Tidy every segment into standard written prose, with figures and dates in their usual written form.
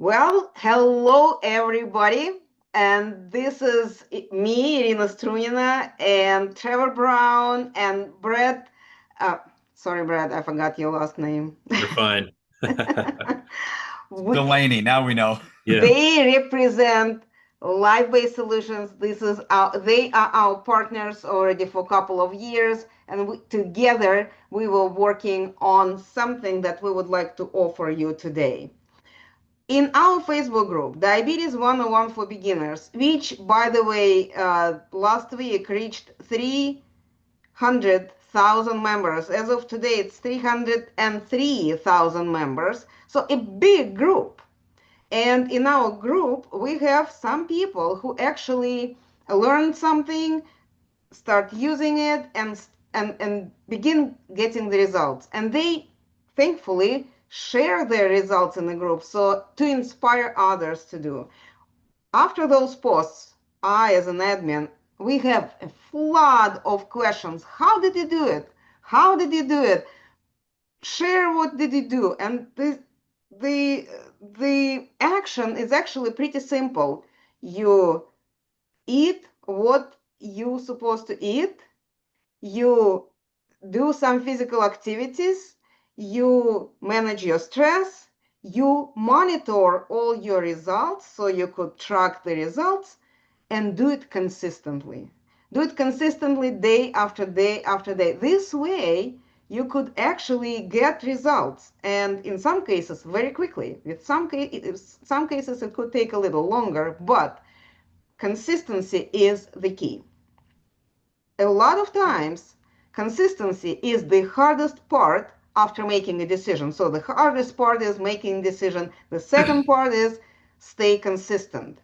Well, hello everybody. And this is me, Irina Strunina, and Trevor Brown, and Brett. Uh, sorry, Brett, I forgot your last name. You're fine. We, Delaney, now we know. Yeah. they represent LifeBase Solutions. They are our partners already for a couple of years, and together we were working on something that we would like to offer you today. In our Facebook group, Diabetes 101 for Beginners, which, by the way, last week reached 300,000 members. As of today, it's 303,000 members. So a big group. And in our group, we have some people who actually learned something, start using it, and begin getting the results. And they thankfully share their results in the group so to inspire others to do. After those posts, I, as an admin, we have a flood of questions. How did you do it? How did you do it? Share what did you do? And the the action is actually pretty simple. You eat what you're supposed to eat, you do some physical activities, you manage your stress, you monitor all your results so you could track the results, and do it consistently. Do it consistently day after day after day. This way, you could actually get results, and in some cases, very quickly. With some cases, it could take a little longer, but consistency is the key. A lot of times, consistency is the hardest part after making a decision. So the hardest part is making a decision. The second part is stay consistent.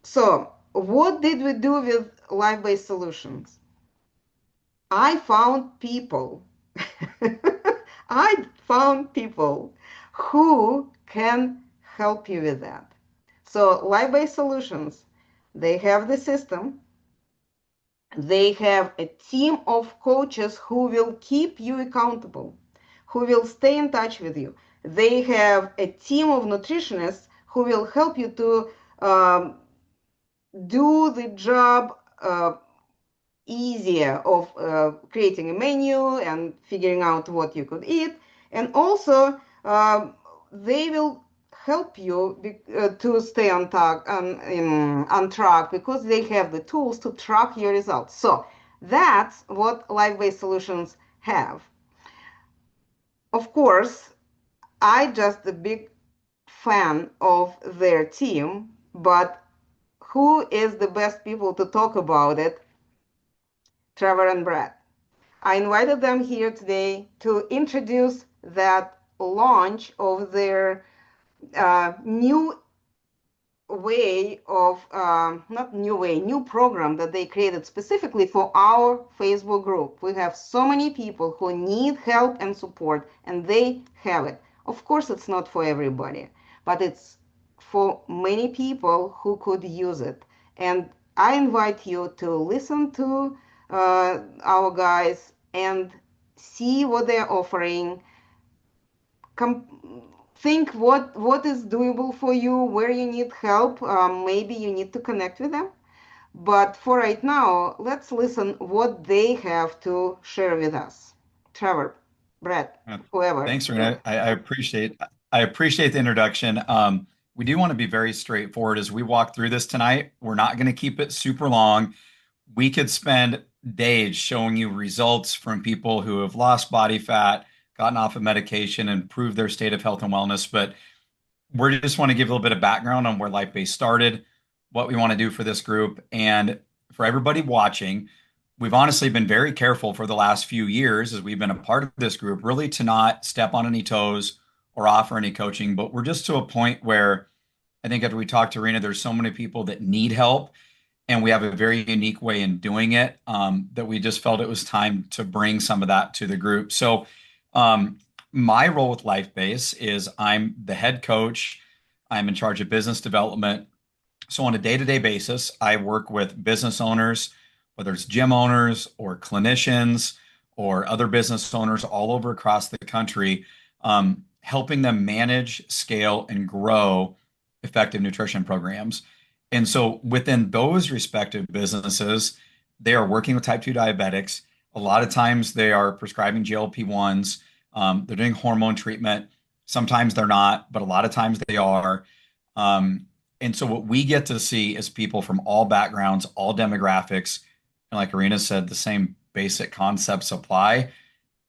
So what did we do with life-based solutions? I found people. I found people who can help you with that. So life-based solutions, they have the system. They have a team of coaches who will keep you accountable, who will stay in touch with you. They have a team of nutritionists who will help you to do the job easier of creating a menu and figuring out what you could eat. And also, they will help you to stay on track because they have the tools to track your results. So that's what life-based solutions have. Of course, I just a big fan of their team, but who is the best people to talk about it? Trevor and Brett. I invited them here today to introduce that launch of their new way of, not new way, new program that they created specifically for our Facebook group. We have so many people who need help and support, and they have it. Of course, it's not for everybody, but it's for many people who could use it. And I invite you to listen to our guys and see what they're offering. Think what is doable for you, where you need help. Maybe you need to connect with them. But for right now, let's listen what they have to share with us. Trevor, Brett, Uh, whoever. Thanks, Rena. I appreciate the introduction. We do want to be very straightforward as we walk through this tonight. We're not going to keep it super long. We could spend days showing you results from people who have lost body fat, gotten off of medication, and improved their state of health and wellness. But we just want to give a little bit of background on where LifeBase started, what we want to do for this group, and for everybody watching. We've honestly been very careful for the last few years as we've been a part of this group, really to not step on any toes or offer any coaching. But we're just to a point where I think after we talked to Rena, there's so many people that need help, and we have a very unique way in doing it that we just felt it was time to bring some of that to the group. So, my role with LifeBase is I'm the head coach. I'm in charge of business development. So, on a day to day basis, I work with business owners, whether it's gym owners or clinicians or other business owners all over across the country, helping them manage, scale, and grow effective nutrition programs. And so within those respective businesses, they are working with type 2 diabetics. A lot of times they are prescribing GLP-1s. They're doing hormone treatment. Sometimes they're not, but a lot of times they are. Um, and so what we get to see is people from all backgrounds, all demographics, and like Arena said, the same basic concepts apply.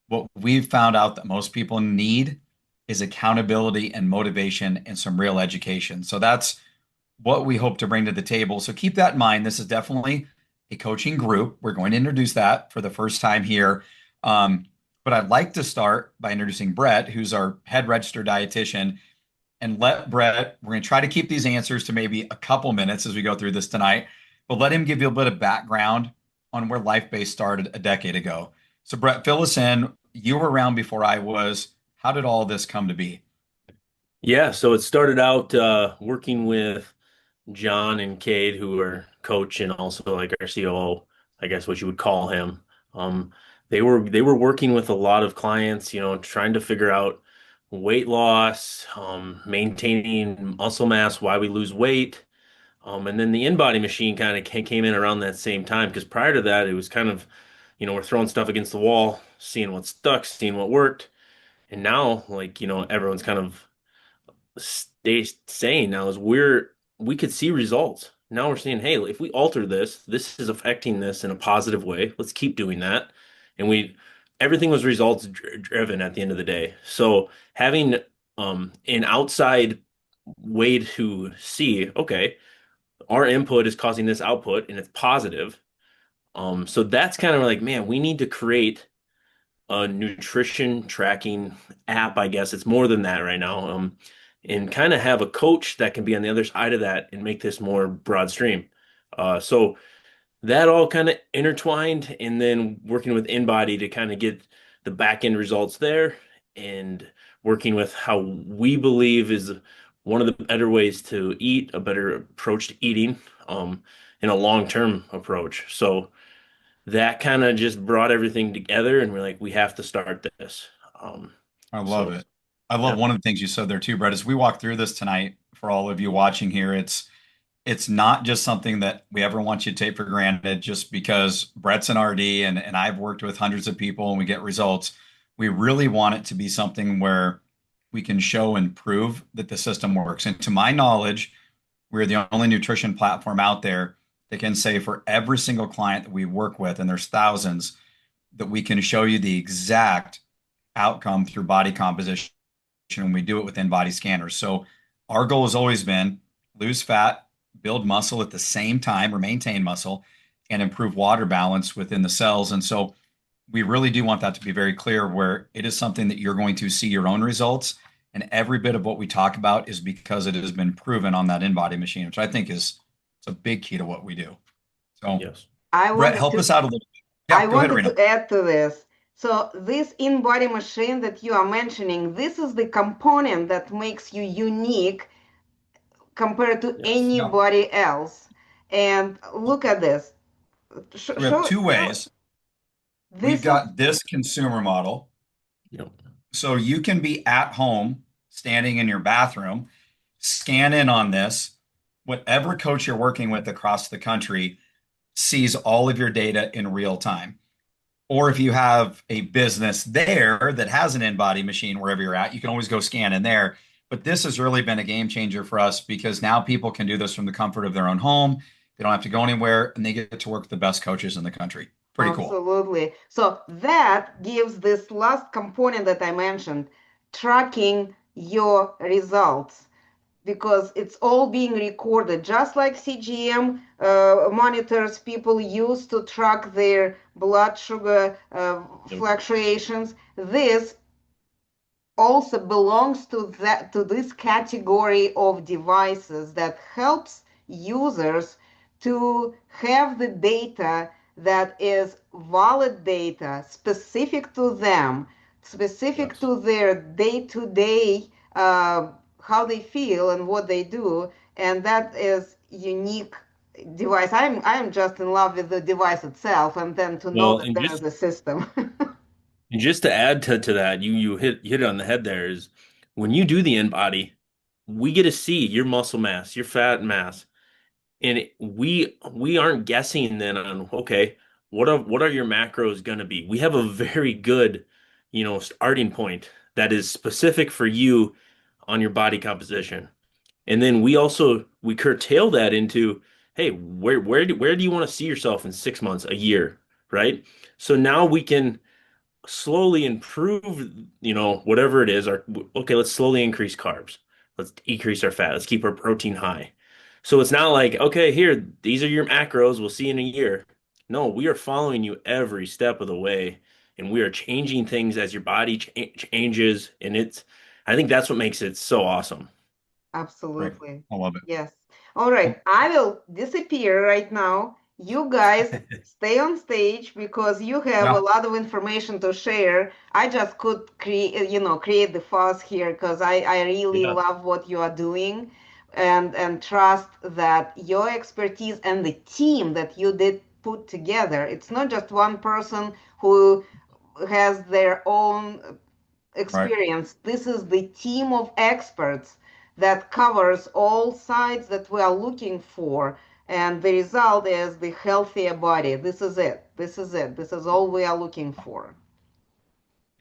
What we've found out that most people need is accountability and motivation and some real education. So that's what we hope to bring to the table. So keep that in mind. This is definitely a coaching group. We're going to introduce that for the first time here. Um, but I'd like to start by introducing Brett, who's our head registered dietitian, and let Brett, we're going to try to keep these answers to maybe a couple minutes as we go through this tonight, but let him give you a bit of background on where LifeBase started a decade ago. So, Brett, fill us in. You were around before I was. How did all this come to be? Yeah, so it started out working with John and Cade, who were coach and also like our COO, I guess what you would call him. Um, they were working with a lot of clients, trying to figure out weight loss, maintaining muscle mass, why we lose weight. And then the InBody machine kind of came in around that same time because prior to that, it was kind of, we're throwing stuff against the wall, seeing what stuck, seeing what worked. And now, like, everyone's kind of stay saying now is we could see results. Now we're saying, hey, if we alter this, this is affecting this in a positive way. Let's keep doing that. And everything was results driven at the end of the day. So having an outside way to see, okay, our input is causing this output and it's positive. So that's kind of like, man, we need to create a nutrition tracking app, I guess. It's more than that right now. And kind of have a coach that can be on the other side of that and make this more broad stream. So that all kind of intertwined, and then working with InBody to kind of get the back end results there, and working with how we believe is one of the better ways to eat, a better approach to eating, in a long-term approach. So that kind of just brought everything together, and we're like, we have to start this. Um, I love so it. I love yeah, one of the things you said there too, Brett. As we walk through this tonight, for all of you watching here, it's not just something that we ever want you to take for granted just because Brett's an RD and I've worked with hundreds of people and we get results. We really want it to be something where we can show and prove that the system works. And to my knowledge, we're the only nutrition platform out there that can say for every single client that we work with, and there's thousands, that we can show you the exact outcome through body composition when we do it with in-body scanners. So our goal has always been lose fat, build muscle at the same time or maintain muscle and improve water balance within the cells. And so we really do want that to be very clear where it is something that you're going to see your own results. And every bit of what we talk about is because it has been proven on that in-body machine, which I think is it's a big key to what we do. So yes. I Brett, wanted help to us out a little bit. I Yeah, go ahead, wanted Arena. to add to this. So this in-body machine that you are mentioning, this is the component that makes you unique compared to Yes. Yeah. anybody else. And look at this. So we have two Show ways. We've this is got this consumer model. Yep. So you can be at home, standing in your bathroom, scan in on this. Whatever coach you're working with across the country sees all of your data in real time. Or if you have a business there that has an in-body machine wherever you're at, you can always go scan in there. But this has really been a game changer for us because now people can do this from the comfort of their own home. They don't have to go anywhere and they get to work with the best coaches in the country. Pretty cool. absolutely. So that gives this last component that I mentioned, tracking your results, because it's all being recorded, just like CGM monitors people use to track their blood sugar Yep. fluctuations. This also belongs to this category of devices that helps users to have the data that is valid data specific to them, specific Yes. to their day-to-day how they feel and what they do, and that is unique device. I'm just in love with the device itself, and then to know Well, that there is a system. and just to add to that, you hit it on the head there is when you do the in body, we get to see your muscle mass, your fat mass, and we aren't guessing then on okay, what are your macros going to be? We have a very good, starting point that is specific for you on your body composition. And then we curtail that into, hey, where do you want to see yourself in 6 months, a year, right? So now we can slowly improve, whatever it is. Okay, let's slowly increase carbs. Let's decrease our fat. Let's keep our protein high. So it's not like, okay, here, these are your macros. We'll see you in a year. No, we are following you every step of the way, and we are changing things as your body changes. And I think that's what makes it so awesome. Right. Absolutely. I love it. Yes. All right. Well, I will disappear right now. You guys stay on stage because you have a yeah, lot of information to share. I just could create the fuss here because I really Yeah. love what you are doing and trust that your expertise and the team that you did put together, it's not just one person who has their own right. experience. This is the team of experts that covers all sides that we are looking for. And the result is the healthier body. This is it. This is it. This is all we are looking for.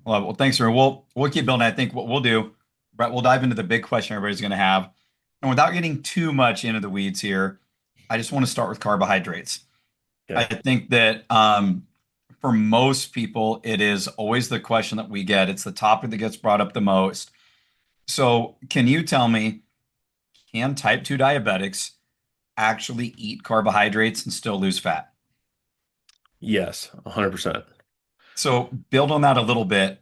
Well, thanks, sir. We'll keep building. I think what we'll do, Brett, we'll dive into the big question everybody's going to have, and without getting too much into the weeds here, I just want to start with carbohydrates. I Okay. think that for most people, it is always the question that we get. It's the topic that gets brought up the most. So, can you tell me, can type 2 diabetics actually eat carbohydrates and still lose fat? Yes, 100%. So, build on that a little bit.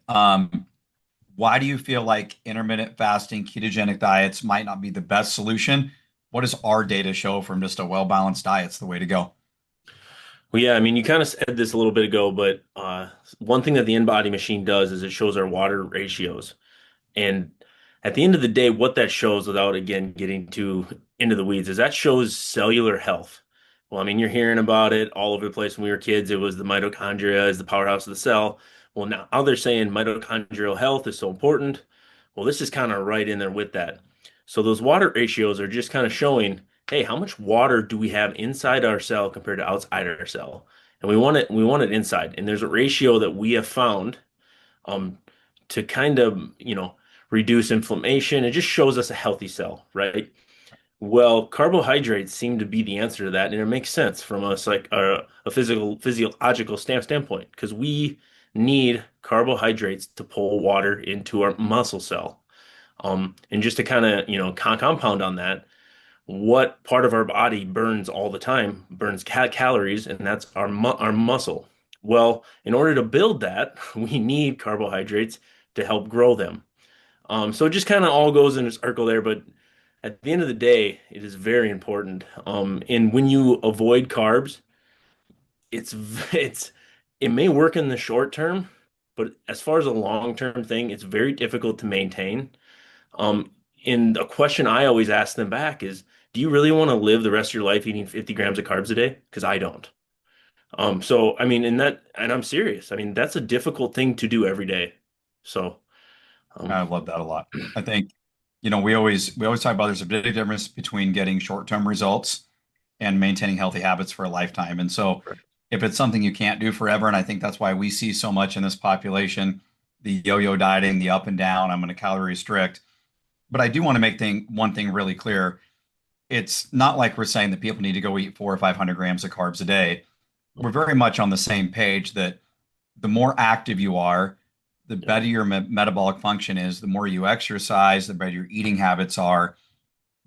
Why do you feel like intermittent fasting, ketogenic diets might not be the best solution? What does our data show from just a well-balanced diet's the way to go? Well, yeah, I mean, you kind of said this a little bit ago, but one thing that the InBody machine does is it shows our water ratios. And at the end of the day, what that shows, without again getting too into the weeds, is that shows cellular health. Well, I mean, you're hearing about it all over the place. When we were kids, it was the mitochondria is the powerhouse of the cell. Well, now they're saying mitochondrial health is so important. Well, this is kind of right in there with that. So those water ratios are just kind of showing, hey, how much water do we have inside our cell compared to outside our cell? And we want it inside. And there's a ratio that we have found um, to kind of, reduce inflammation. It just shows us a healthy cell, right? Well, carbohydrates seem to be the answer to that, and it makes sense from us like a physiological standpoint because we need carbohydrates to pull water into our muscle cell. And just to kind of, compound on that, what part of our body burns all the time burns calories, and that's our muscle. Well, in order to build that, we need carbohydrates to help grow them. So it just kind of all goes in a circle there, but at the end of the day, it is very important. And when you avoid carbs, it's it's it may work in the short term, but as far as a long-term thing, it's very difficult to maintain. Um, and a question I always ask them back is, do you really want to live the rest of your life eating 50 grams of carbs a day? Because I don't. So I mean, and I'm serious. I mean, that's a difficult thing to do every day. So, I um, love that a lot. I think, we always talk about there's a big difference between getting short-term results and maintaining healthy habits for a lifetime. And so if it's something you can't do forever, and I think that's why we see so much in this population, the yo-yo dieting, the up and down, I'm going to calorie restrict. But I do want to make one thing really clear. It's not like we're saying that people need to go eat 400 or 500 grams of carbs a day. We're very much on the same page that the more active you are, the yeah, better your metabolic function is, the more you exercise, the better your eating habits are,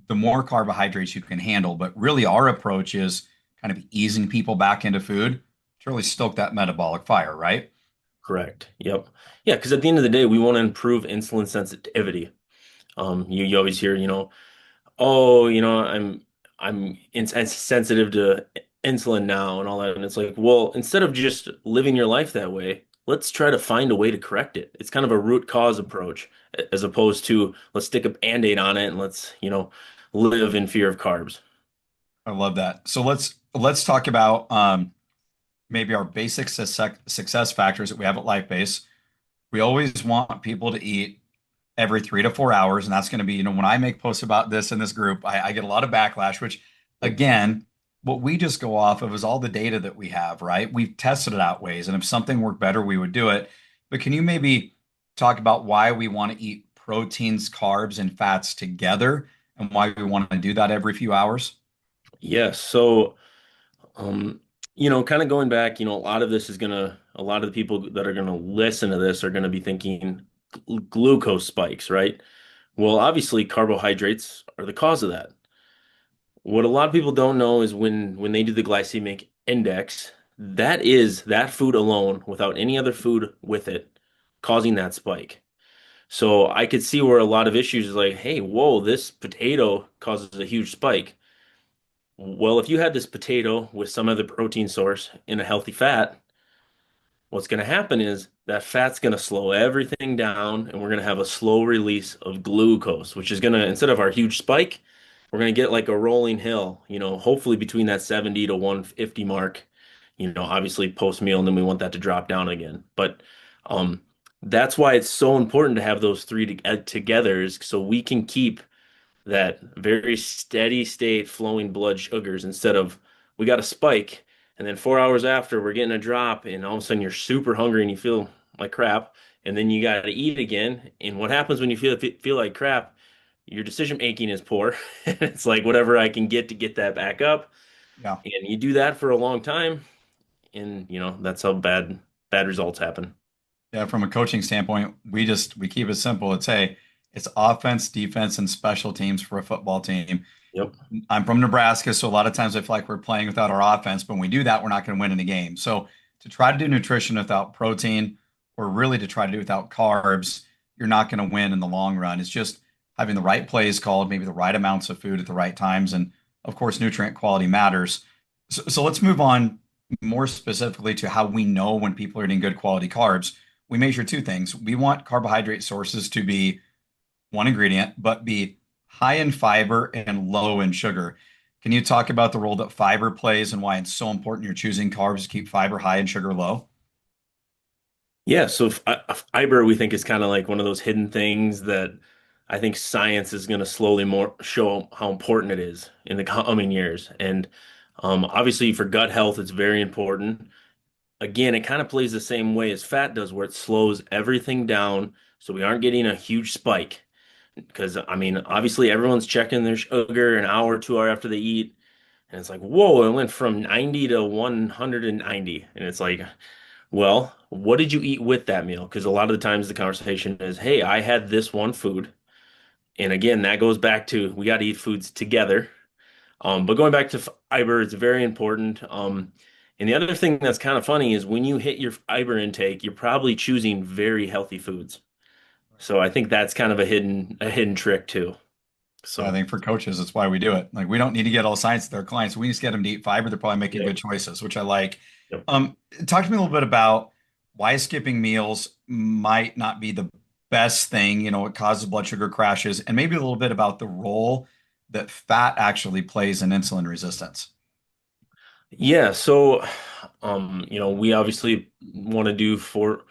the more carbohydrates you can handle. But really, our approach is kind of easing people back into food to really stoke that metabolic fire, right? correct. Yep. Yeah, because at the end of the day, we want to improve insulin sensitivity. You always hear, oh, I'm sensitive to insulin now and all that. And it's like, well, instead of just living your life that way, let's try to find a way to correct it. It's kind of a root cause approach as opposed to let's stick a band-aid on it and let's, live in fear of carbs. I love that. So let's talk about maybe our basic success factors that we have at LifeBase. We always want people to eat every 3 to 4 hours. And that's going to be, when I make posts about this in this group, I get a lot of backlash, which Yep. again, what we just go off of is all the data that we have, right? We've tested it out ways. And if something worked better, we would do it. But can you maybe talk about why we want to eat proteins, carbs, and fats together and why we want to do that every few hours? Yes. So, um, kind of going back, a lot of this is a lot of the people that are gonna listen to this are gonna be thinking glucose spikes, right? Well, obviously, carbohydrates are the cause of that. What a lot of people don't know is when they do the glycemic index, that is that food alone, without any other food with it, causing that spike. So I could see where a lot of issues is like, hey, whoa, this potato causes a huge spike. Well, if you had this potato with some other protein source in a healthy fat, what's going to happen is that fat's going to slow everything down, and we're going to have a slow release of glucose, which is going to, instead of our huge spike, we're going to get like a rolling hill, hopefully between that 70 to 150 mark, obviously post meal, and then we want that to drop down again. But um, that's why it's so important to have those three together, is so we can keep that very steady state flowing blood sugars instead of we got a spike and then 4 hours after we're getting a drop and all of a sudden you're super hungry and you feel like crap and then you got to eat again. And what happens when you feel like crap? Your decision making is poor. It's like whatever I can get to get that back up. Yeah. And you do that for a long time and that's how bad results happen. Yeah, from a coaching standpoint, we keep it simple. It's offense, defense, and special teams for a football team. Yep. I'm from Nebraska, so a lot of times I feel like we're playing without our offense, but when we do that, we're not going to win in the game. So to try to do nutrition without protein, or really to try to do without carbs, you're not going to win in the long run. It's just having the right plays called, maybe the right amounts of food at the right times, and of course, nutrient quality matters. So let's move on more specifically to how we know when people are eating good quality carbs. We measure two things. We want carbohydrate sources to be one ingredient, but be high in fiber and low in sugar. Can you talk about the role that fiber plays and why it's so important you're choosing carbs to keep fiber high and sugar low? Yeah, so fiber we think is kind of like one of those hidden things that I think science is going to slowly more show how important it is in the coming years. And obviously for gut health, it's very important. Again, it kind of plays the same way as fat does, where it slows everything down so we aren't getting a huge spike. Because I mean, obviously everyone's checking their sugar an hour, 2 hour after they eat, and it's like, whoa, it went from 90 to 190, and it's like, well, what did you eat with that meal? Because a lot of the times the conversation is, hey, I had this one food. And again, that goes back to we got to eat foods together. But going back to fiber, it's very important. And the other thing that's kind of funny is when you hit your fiber intake, you're probably choosing very healthy foods. So I think that's kind of a hidden trick too. Yeah, I So, think for coaches, that's why we do it. Like we don't need to get all science to their clients. We just get them to eat fiber. They're probably making yep, good choices, which I like. yep. Talk to me a little bit about why skipping meals might not be the best thing. It causes blood sugar crashes, and maybe a little bit about the role that fat actually plays in insulin resistance. Yeah, so we obviously want to do for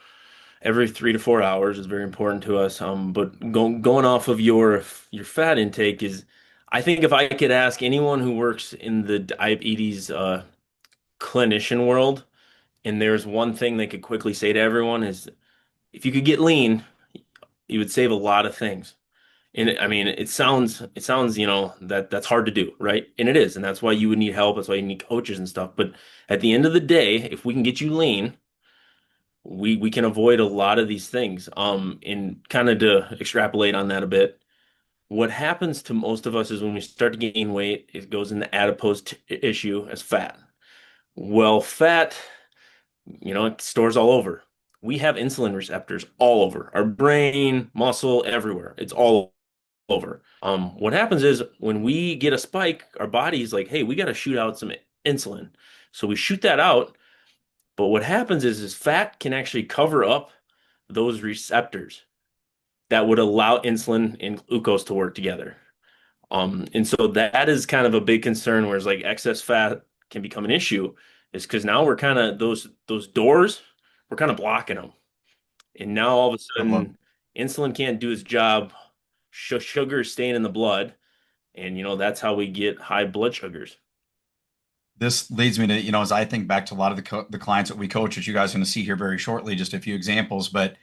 every 3 to 4 hours is very important to us. But going off of your fat intake is, I think if I could ask anyone who works in the diabetes clinician world, and there's one thing they could quickly say to everyone is, if you could get lean, you would save a lot of things. And I mean, it sounds, that's hard to do, right? And it is, and that's why you would need help. That's why you need coaches and stuff. But at the end of the day, if we can get you lean, we can avoid a lot of these things. And kind of to extrapolate on that a bit, what happens to most of us is when we start to gain weight, it goes in the adipose issue as fat. Well, fat, it stores all over. We have insulin receptors all over our brain, muscle, everywhere. It's all over. What happens is when we get a spike, our body's like, hey, we got to shoot out some insulin. So we shoot that out. But what happens is fat can actually cover up those receptors that would allow insulin and glucose to work together. And so that is kind of a big concern, whereas like excess fat can become an issue, is because now we're kind of those doors, we're kind of blocking them. And now all of a Good look. sudden, insulin can't do its job. Sugar is staying in the blood, and that's how we get high blood sugars. This leads me to, as I think back to a lot of the clients that we coach, which you guys are going to see here very shortly, just a few examples, but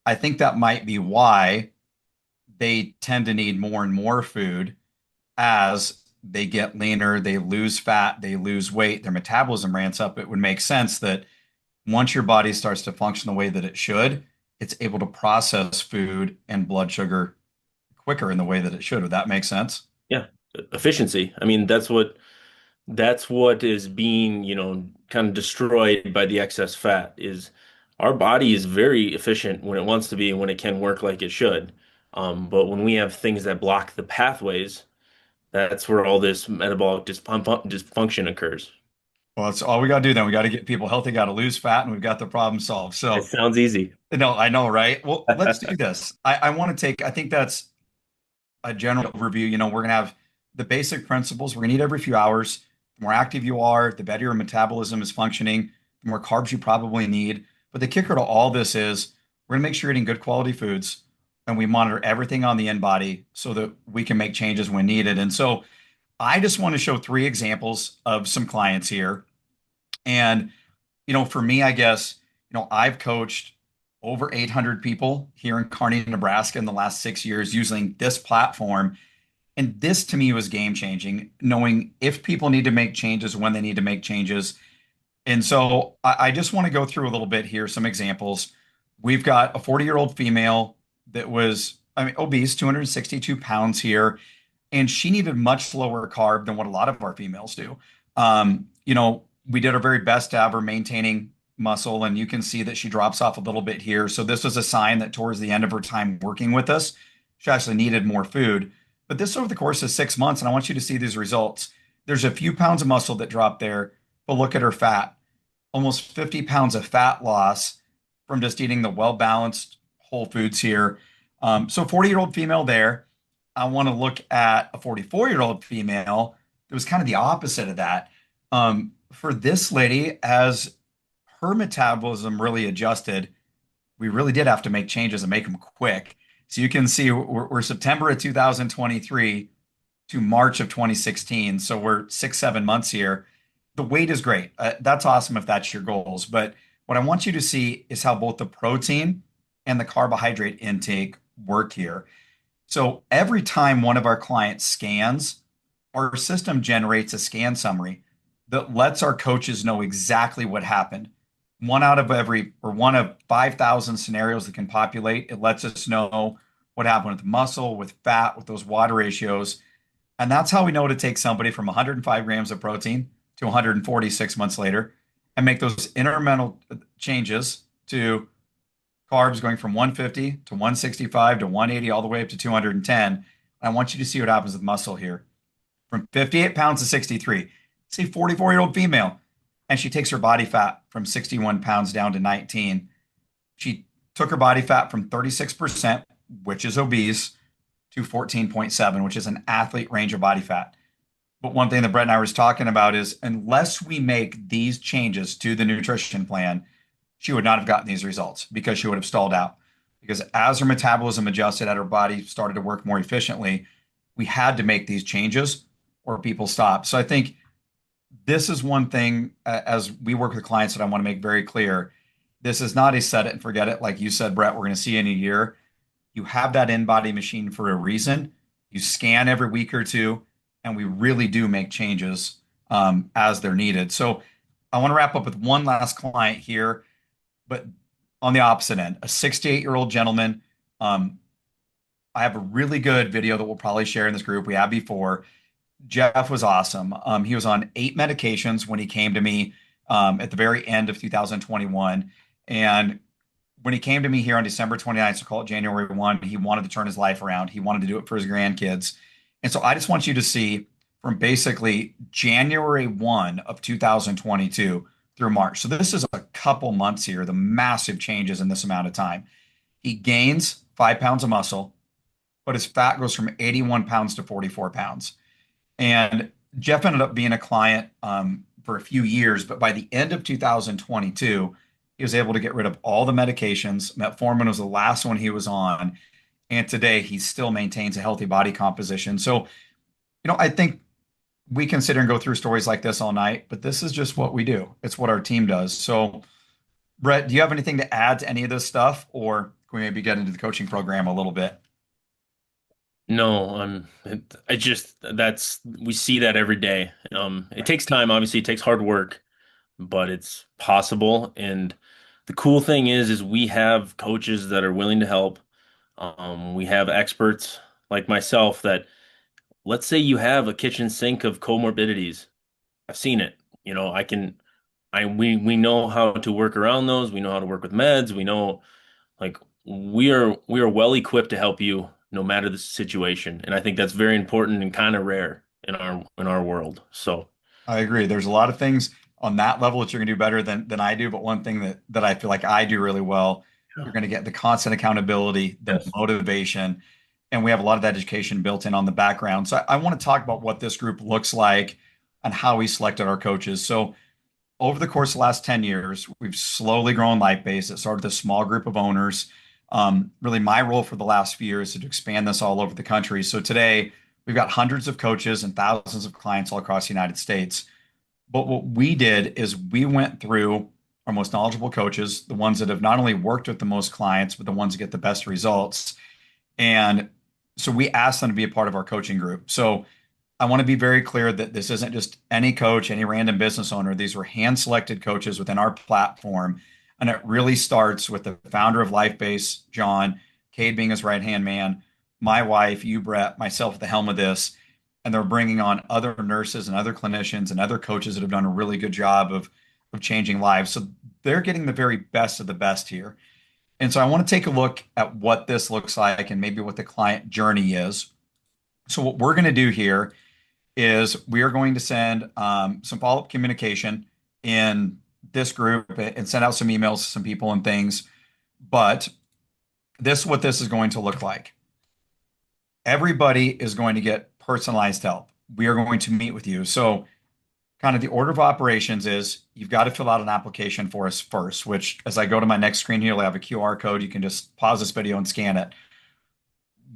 I think that might be why they tend to need more and more food as they get leaner, they lose fat, they lose weight, their metabolism ramps up. It would make sense that once your body starts to function the way that it should, it's able to process food and blood sugar quicker in the way that it should. Would that make sense? Yeah, efficiency. I mean, that's what is being, kind of destroyed by the excess fat is our body is very efficient when it wants to be and when it can work like it should. But when we have things that block the pathways, that's where all this metabolic dysfunction occurs. Well, that's all we got to do then. We got to get people healthy, got to lose fat, and we've got the problem solved. It So, sounds easy. no, I know, right? Well, let's do this. I want to I think that's a general overview. We're going to have the basic principles. We're going to eat every few hours. The more active you are, the better your metabolism is functioning, the more carbs you probably need. But the kicker to all this is we're going to make sure you're eating good quality foods and we monitor everything on the in body so that we can make changes when needed. And so I just want to show three examples of some clients here. And, for me, I guess, I've coached over 800 people here in Kearney, Nebraska in the last 6 years using this platform. And this to me was game changing, knowing if people need to make changes, when they need to make changes. And so I just want to go through a little bit here, some examples. We've got a 40-year-old female that was, obese, 262 pounds here, and she needed much lower carb than what a lot of our females do. We did our very best to have her maintaining muscle, and you can see that she drops off a little bit here. So this was a sign that towards the end of her time working with us, she actually needed more food. But this over the course of 6 months, and I want you to see these results. There's a few pounds of muscle that dropped there, but look at her fat. Almost 50 pounds of fat loss from just eating the well-balanced whole foods here. So 40-year-old female there. I want to look at a 44-year-old female that was kind of the opposite of that. For this lady, as her metabolism really adjusted, we really did have to make changes and make them quick. So you can see we're September of 2023 to March of 2016. So we're 6, 7 months here. The weight is great. That's awesome if that's your goals. But what I want you to see is how both the protein and the carbohydrate intake work here. So every time one of our clients scans, our system generates a scan summary that lets our coaches know exactly what happened. One of 5,000 scenarios that can populate, it lets us know what happened with muscle, with fat, with those water ratios. And that's how we know to take somebody from 105 grams of protein to 146 months later and make those incremental changes to carbs going from 150 to 165 to 180 all the way up to 210. I want you to see what happens with muscle here. From 58 pounds to 63. See, 44-year-old female, and she takes her body fat from 61 pounds down to 19. She took her body fat from 36%, which is obese, to 14.7, which is an athlete range of body fat. But one thing that Brett and I was talking about is unless we make these changes to the nutrition plan, she would not have gotten these results because she would have stalled out. Because as her metabolism adjusted, as her body started to work more efficiently, we had to make these changes or people stop. So I think this is one thing as we work with clients that I want to make very clear. This is not a set it and forget it. Like you said, Brett, we're going to see in a year. You have that in-body machine for a reason. You scan every week or two, and we really do make changes as they're needed. So I want to wrap up with one last client here, but on the opposite end, a 68-year-old gentleman. I have a really good video that we'll probably share in this group. We have before. Jeff was awesome. He was on 8 medications when he came to me at the very end of 2021. And when he came to me here on December 29th, so call it January 1, he wanted to turn his life around. He wanted to do it for his grandkids. And so I just want you to see from basically January 1 of 2022 through March. So this is a couple months here, the massive changes in this amount of time. He gains 5 pounds of muscle, but his fat goes from 81 pounds to 44 pounds. And Jeff ended up being a client for a few years, but by the end of 2022, He was able to get rid of all the medications. Metformin was the last one he was on. And today he still maintains a healthy body composition. So, I think we can sit here and go through stories like this all night, but this is just what we do. It's what our team does. So, Brett, do you have anything to add to any of this stuff, or can we maybe get into the coaching program a little bit? No, I just that's we see that every day. It takes time, obviously, it takes hard work, but it's possible. And the cool thing is we have coaches that are willing to help. We have experts like myself that, let's say you have a kitchen sink of comorbidities. I've seen it. I can, we know how to work around those. We know how to work with meds. We know, like, we are well equipped to help you no matter the situation. And I think that's very important and kind of rare in our world. So, I agree. There's a lot of things on that level that you're going to do better than I do, but one thing that I feel like I do really well, yeah. you're going to get the constant accountability, the Yes. motivation, and we have a lot of that education built in on the background. So I want to talk about what this group looks like and how we selected our coaches. So over the course of the last 10 years, we've slowly grown LifeBase. It started with a small group of owners. Really, my role for the last few years is to expand this all over the country. So today, we've got hundreds of coaches and thousands of clients all across the United States. But what we did is we went through our most knowledgeable coaches, the ones that have not only worked with the most clients, but the ones that get the best results. And so we asked them to be a part of our coaching group. So I want to be very clear that this isn't just any coach, any random business owner. These were hand selected coaches within our platform. And it really starts with the founder of LifeBase, John, Cade being his right hand man, my wife, you, Brett, myself at the helm of this. And they're bringing on other nurses and other clinicians and other coaches that have done a really good job of changing lives. So they're getting the very best of the best here. And so I want to take a look at what this looks like and maybe what the client journey is. So what we're going to do here is we are going to send some follow-up communication in this group and send out some emails to some people and things. But this is what this is going to look like. Everybody is going to get personalized help. We are going to meet with you. So kind of the order of operations is you've got to fill out an application for us first, which as I go to my next screen here, you'll have a QR code. You can just pause this video and scan it.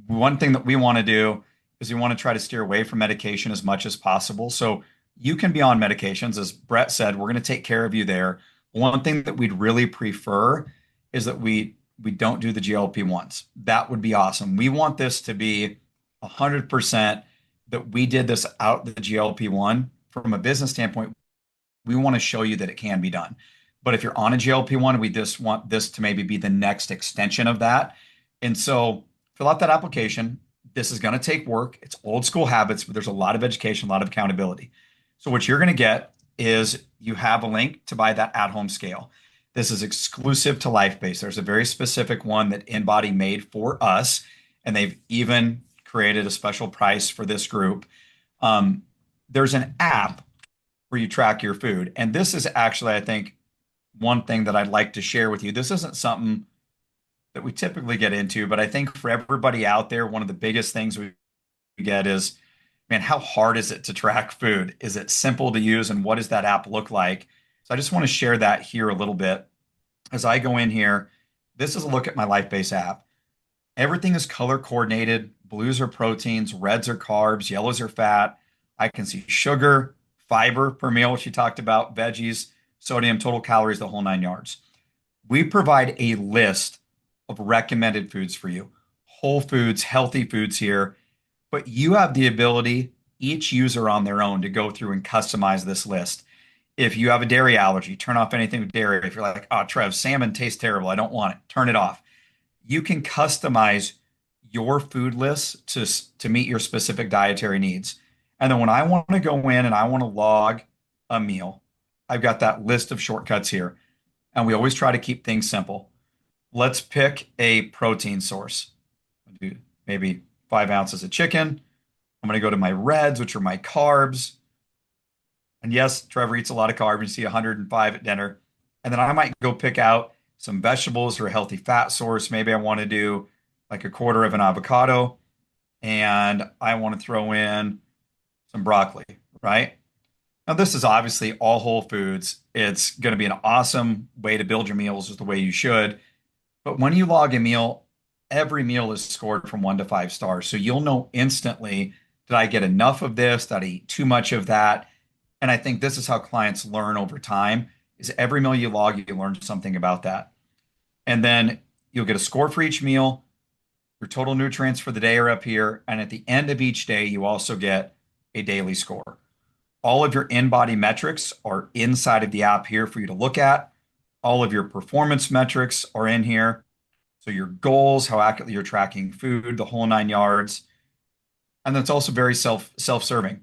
One thing that we want to do is we want to try to steer away from medication as much as possible. So you can be on medications. As Brett said, we're going to take care of you there. One thing that we'd really prefer is that we don't do the GLP-1s. That would be awesome. We want this to be 100% that we did this out the GLP-1 from a business standpoint. We want to show you that it can be done. But if you're on a GLP-1, we just want this to maybe be the next extension of that. And so fill out that application. This is going to take work. It's old school habits, but there's a lot of education, a lot of accountability. So what you're going to get is you have a link to buy that at-home scale. This is exclusive to LifeBase. There's a very specific one that InBody made for us, and they've even created a special price for this group. There's an app where you track your food. And this is actually, I think, one thing that I'd like to share with you. This isn't something that we typically get into, but I think for everybody out there, one of the biggest things we get is, man, how hard is it to track food? Is it simple to use? And what does that app look like? So I just want to share that here a little bit. As I go in here, this is a look at my LifeBase app. Everything is color coordinated. Blues are proteins, reds are carbs, yellows are fat. I can see sugar, fiber per meal, which you talked about, veggies, sodium, total calories, the whole 9 yards. We provide a list of recommended foods for you, whole foods, healthy foods here, but you have the ability, each user on their own, to go through and customize this list. If you have a dairy allergy, turn off anything with dairy. If you're like, oh, Trev, salmon tastes terrible, I don't want it, turn it off. You can customize your food list to meet your specific dietary needs. And then when I want to go in and I want to log a meal, I've got that list of shortcuts here. And we always try to keep things simple. Let's pick a protein source. I'll do maybe 5 ounces of chicken. I'm going to go to my reds, which are my carbs. And yes, Trevor eats a lot of carbs. You see 105 at dinner. And then I might go pick out some vegetables or a healthy fat source. Maybe I want to do like a quarter of an avocado and I want to throw in some broccoli, right? Now, this is obviously all whole foods. It's going to be an awesome way to build your meals is the way you should. But when you log a meal, every meal is scored from 1 to 5 stars. So you'll know instantly, did I get enough of this? Did I eat too much of that? And I think this is how clients learn over time is every meal you log, you learn something about that. And then you'll get a score for each meal. Your total nutrients for the day are up here. And at the end of each day, you also get a daily score. All of your in-body metrics are inside of the app here for you to look at. All of your performance metrics are in here. So your goals, how accurately you're tracking food, the whole 9 yards. And that's also very self-serving.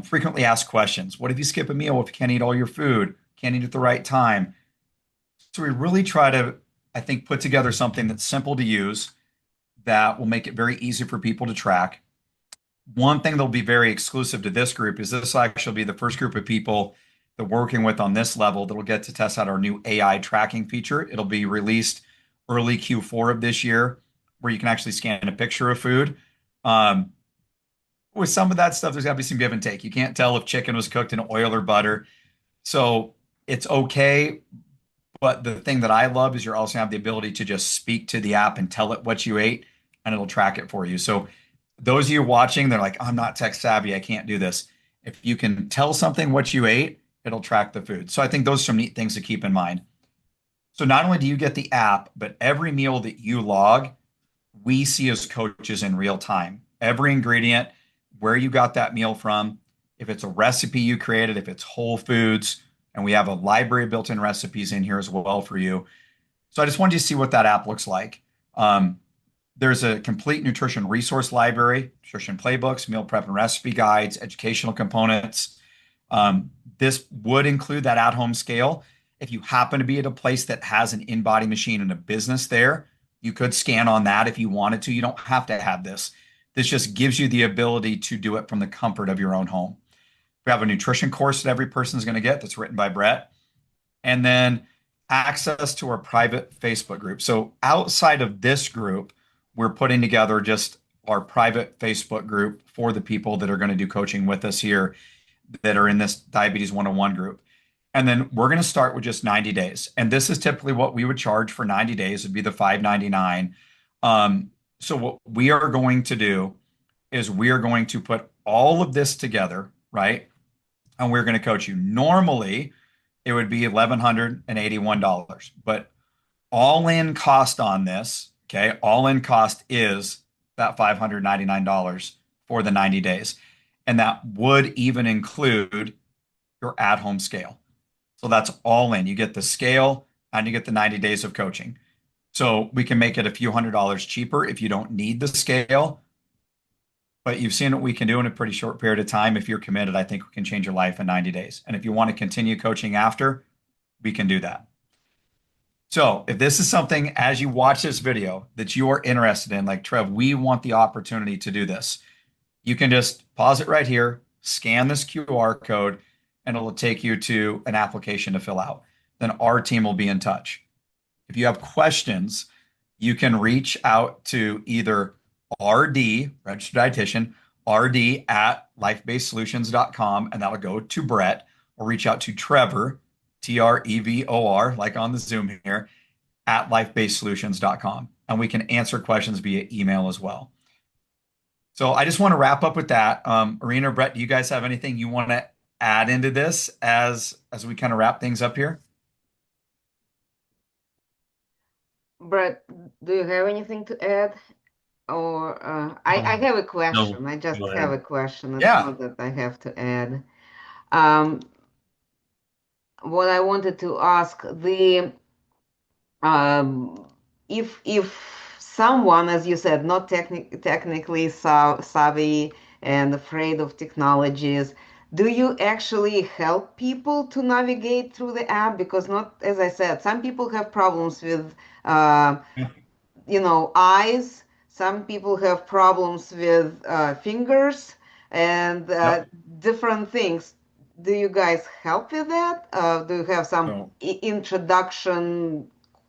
Frequently asked questions. What if you skip a meal if you can't eat all your food? Can't eat at the right time? So we really try to, I think, put together something that's simple to use that will make it very easy for people to track. One thing that'll be very exclusive to this group is this will actually be the first group of people that we're working with on this level that'll get to test out our new AI tracking feature. It'll be released early Q4 of this year, where you can actually scan a picture of food. Um, with some of that stuff, there's got to be some give and take. You can't tell if chicken was cooked in oil or butter. So it's okay. But the thing that I love is you also have the ability to just speak to the app and tell it what you ate, and it'll track it for you. So those of you watching, they're like, I'm not tech savvy. I can't do this. If you can tell something what you ate, it'll track the food. So I think those are some neat things to keep in mind. So not only do you get the app, but every meal that you log, we see as coaches in real time. Every ingredient, where you got that meal from, if it's a recipe you created, if it's whole foods, and we have a library of built-in recipes in here as well for you. So I just wanted you to see what that app looks like. There's a complete nutrition resource library, nutrition playbooks, meal prep and recipe guides, educational components. This would include that at-home scale. If you happen to be at a place that has an in-body machine and a business there, you could scan on that if you wanted to. You don't have to have this. This just gives you the ability to do it from the comfort of your own home. We have a nutrition course that every person is going to get that's written by Brett. And then access to our private Facebook group. So outside of this group, we're putting together just our private Facebook group for the people that are going to do coaching with us here that are in this Diabetes 101 group. And then we're going to start with just 90 days. And this is typically what we would charge for 90 days would be the $5.99. So what we are going to do is we are going to put all of this together, right? And we're going to coach you. Normally, it would be $1,181, but all in cost on this, okay, all in cost is that $599 for the 90 days. And that would even include your at-home scale. So that's all in. You get the scale and you get the 90 days of coaching. So we can make it a few $100s cheaper if you don't need the scale. But you've seen what we can do in a pretty short period of time. If you're committed, I think we can change your life in 90 days. And if you want to continue coaching after, we can do that. So if this is something as you watch this video that you are interested in, like Trev, we want the opportunity to do this. You can just pause it right here, scan this QR code, and it'll take you to an application to fill out. Then our team will be in touch. If you have questions, you can reach out to either RD, registered dietitian, RD at lifebasesolutions.com, and that'll go to Brett, or reach out to Trevor, Trevor, like on the Zoom here, at lifebasesolutions.com. And we can answer questions via email as well. So I just want to wrap up with that. Irina or Brett, do you guys have anything you want to add into this as we kind of wrap things up here? Brett, do you have anything to add? Or I have a question. No, I just go have ahead. a question. It's Yeah. not that I have to add. Um, what I wanted to ask, the um, if someone, as you said, not technically savvy and afraid of technologies, do you actually help people to navigate through the app? Because not, as I said, some people have problems with uh, eyes. Some people have problems with fingers and Yep. different things. Do you guys help with that? Do you have some So introduction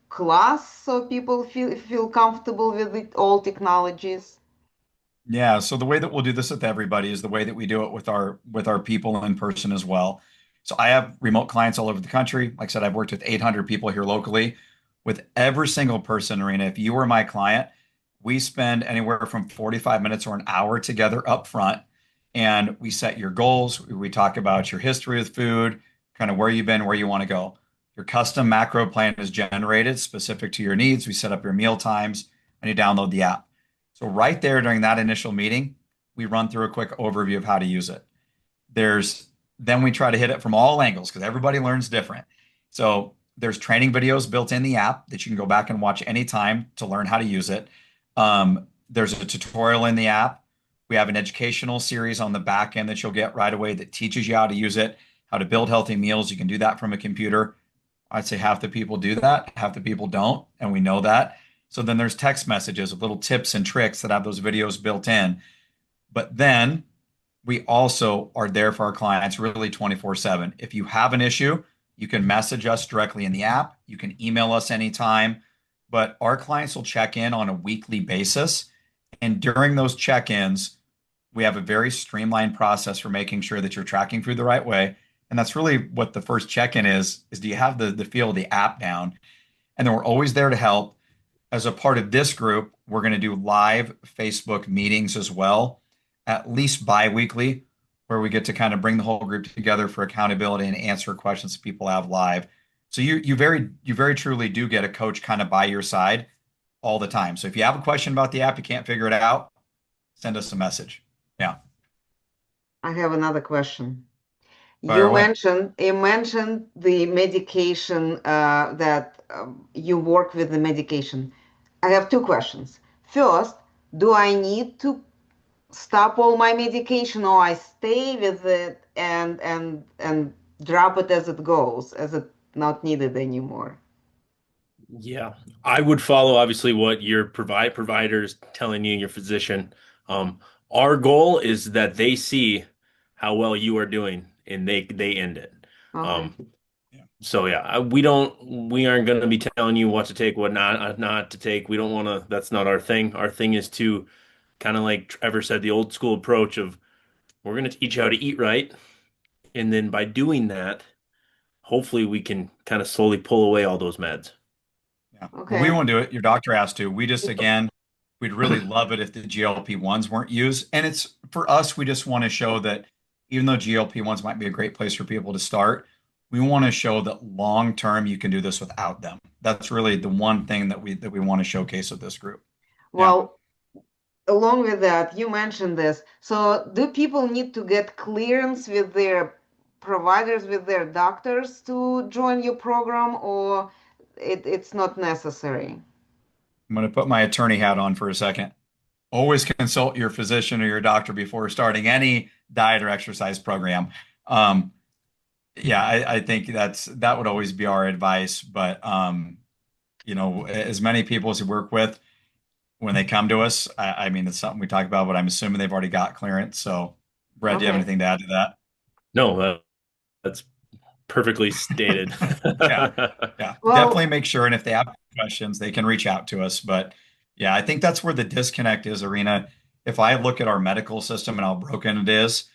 class so people feel comfortable with all technologies? yeah, so the way that we'll do this with everybody is the way that we do it with our people in person as well. So I have remote clients all over the country. Like I said, I've worked with 800 people here locally. With every single person, Arena, if you were my client, we spend anywhere from 45 minutes or an hour together up front. And we set your goals. We talk about your history with food, kind of where you've been, where you want to go. Your custom macro plan is generated specific to your needs. We set up your meal times and you download the app. So right there during that initial meeting, we run through a quick overview of how to use it. There's then we try to hit it from all angles because everybody learns different. So there's training videos built in the app that you can go back and watch anytime to learn how to use it. There's a tutorial in the app. We have an educational series on the back end that you'll get right away that teaches you how to use it, how to build healthy meals. You can do that from a computer. I'd say half the people do that, half the people don't, and we know that. So then there's text messages with little tips and tricks that have those videos built in. But then we also are there for our clients really 24/7. If you have an issue, you can message us directly in the app. You can email us anytime, but our clients will check in on a weekly basis. And during those check-ins, we have a very streamlined process for making sure that you're tracking food the right way. And that's really what the first check-in is do you have the feel of the app down? And then we're always there to help. As a part of this group, we're going to do live Facebook meetings as well, at least bi-weekly, where we get to kind of bring the whole group together for accountability and answer questions people have live. So you very truly do get a coach kind of by your side all the time. So if you have a question about the app, you can't figure it out, send us a message. Yeah, I have another question. fire You away. mentioned you mentioned the medication that you work with the medication. I have two questions. First, do I need to stop all my medication or I stay with it and drop it as it goes, as it not needed anymore? Yeah, I would follow obviously what your provider's telling you, your physician. Um, our goal is that they see how well you are doing and they end it. Okay. Um, so yeah, we aren't going to be telling you what to take, what not to take. We don't want to. That's not our thing. Our thing is to kind of like Trevor said, the old school approach of we're going to teach you how to eat right, and then by doing that, hopefully we can kind of slowly pull away all those meds. Yeah. Well, we Okay. won't do it. Your doctor has to. We just, again, we'd really love it if the GLP-1s weren't used. And it's for us, we just want to show that even though GLP-1s might be a great place for people to start, we want to show that long term you can do this without them. That's really the one thing that we want to showcase with this group. Yeah. Well, along with that, you mentioned this. So, do people need to get clearance with their providers, with their doctors to join your program, or it's not necessary? I'm going to put my attorney hat on for a second. Always consult your physician or your doctor before starting any diet or exercise program. Um, yeah, I think that would always be our advice. But as many people as we work with, when they come to us, I mean, it's something we talk about, but I'm assuming they've already got clearance. So, Brett, do you have Okay. anything to add to that? No, that's perfectly stated. Yeah, yeah, definitely Well, make sure. And if they have questions, they can reach out to us. But yeah, I think that's where the disconnect is, Arena. If I look at our medical system and how broken it is,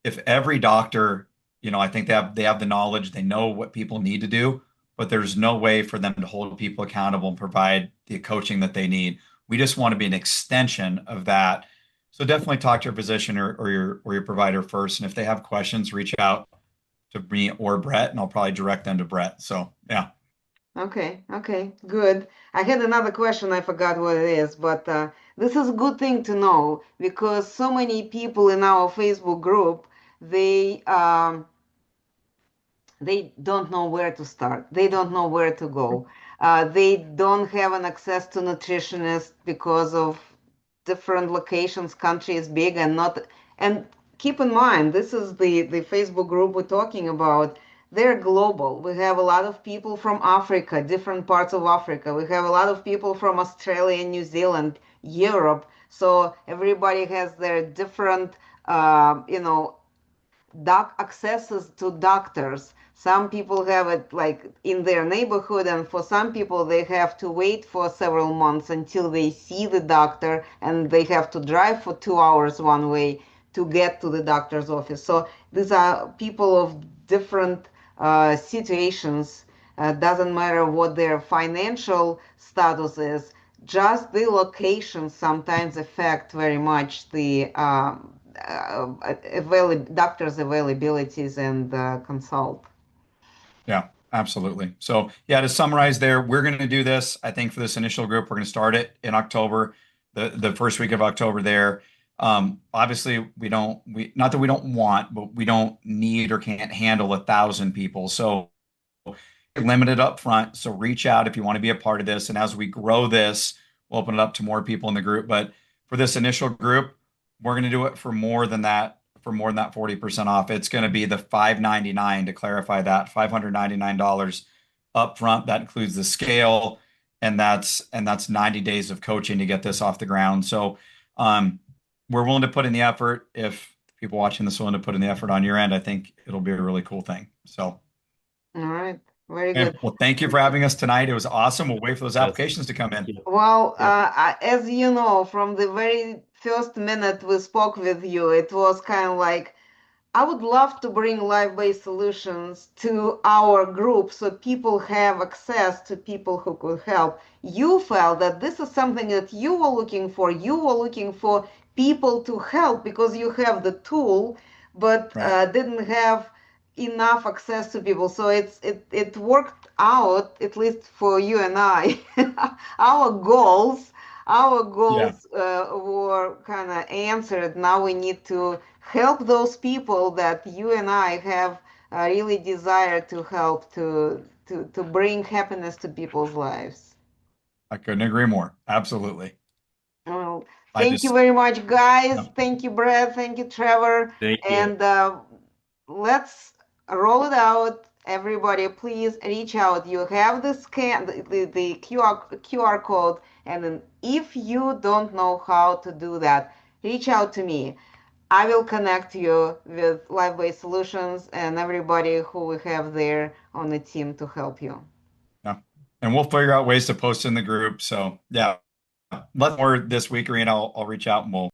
if every doctor, I think they have the knowledge, they know what people need to do, but there's no way for them to hold people accountable and provide the coaching that they need. We just want to be an extension of that. So definitely talk to your physician or your provider first. And if they have questions, reach out to me or Brett, and I'll probably direct them to Brett. So yeah. okay, okay, good. I had another question, I forgot what it is, but this is a good thing to know because so many people in our Facebook group, they they don't know where to start. They don't know where to go. They don't have an access to nutritionist because of different locations. Country is big and not. And keep in mind, this is the Facebook group we're talking about. They're global. We have a lot of people from Africa, different parts of Africa. We have a lot of people from Australia, New Zealand, Europe. So everybody has their different, doc accesses to doctors. Some people have it like in their neighborhood, and for some people, they have to wait for several months until they see the doctor, and they have to drive for 2 hours one way to get to the doctor's office. So these are people of different situations. Doesn't matter what their financial status is. Just the location sometimes affect very much the doctors' availabilities and consult. Yeah, absolutely. So yeah, to summarize there, we're going to do this. I think for this initial group, we're going to start it in October, the first week of October there. Obviously we not that we don't want, but we don't need or can't handle 1,000 people. So limited up front. So reach out if you want to be a part of this. And as we grow this, we'll open it up to more people in the group. But for this initial group, we're going to do it for more than that, 40% off. It's going to be the $599 to clarify that, $599 up front. That includes the scale, and that's 90 days of coaching to get this off the ground. So we're willing to put in the effort. If people watching this are willing to put in the effort on your end, I think it'll be a really cool thing. So All right. Very okay. good. Well, thank you for having us tonight. It was awesome. We'll wait for those Yes. applications to come in. Yeah. Well, Yeah. as you know, from the very first minute we spoke with you, it was kind of like, I would love to bring life-based solutions to our group so people have access to people who could help. You felt that this is something that you were looking for. You were looking for people to help because you have the tool, but Right. didn't have enough access to people. So it worked out, at least for you and I. Our goals, our Yeah. goals were kind of answered. Now we need to help those people that you and I have really desire to help to bring happiness to people's lives. I couldn't agree more. Absolutely. Well, I thank you just, very much, guys. yeah. Thank you, Brad. Thank you, Trevor. Thank you. And let's roll it out. Everybody, please reach out. You have the scan, the QR code, and then if you don't know how to do that, reach out to me. I will connect you with LifeBase Solutions and everybody who we have there on the team to help you. Yeah. And we'll figure out ways to post in the group. So yeah, let's more this week, Rena. I'll reach out and we'll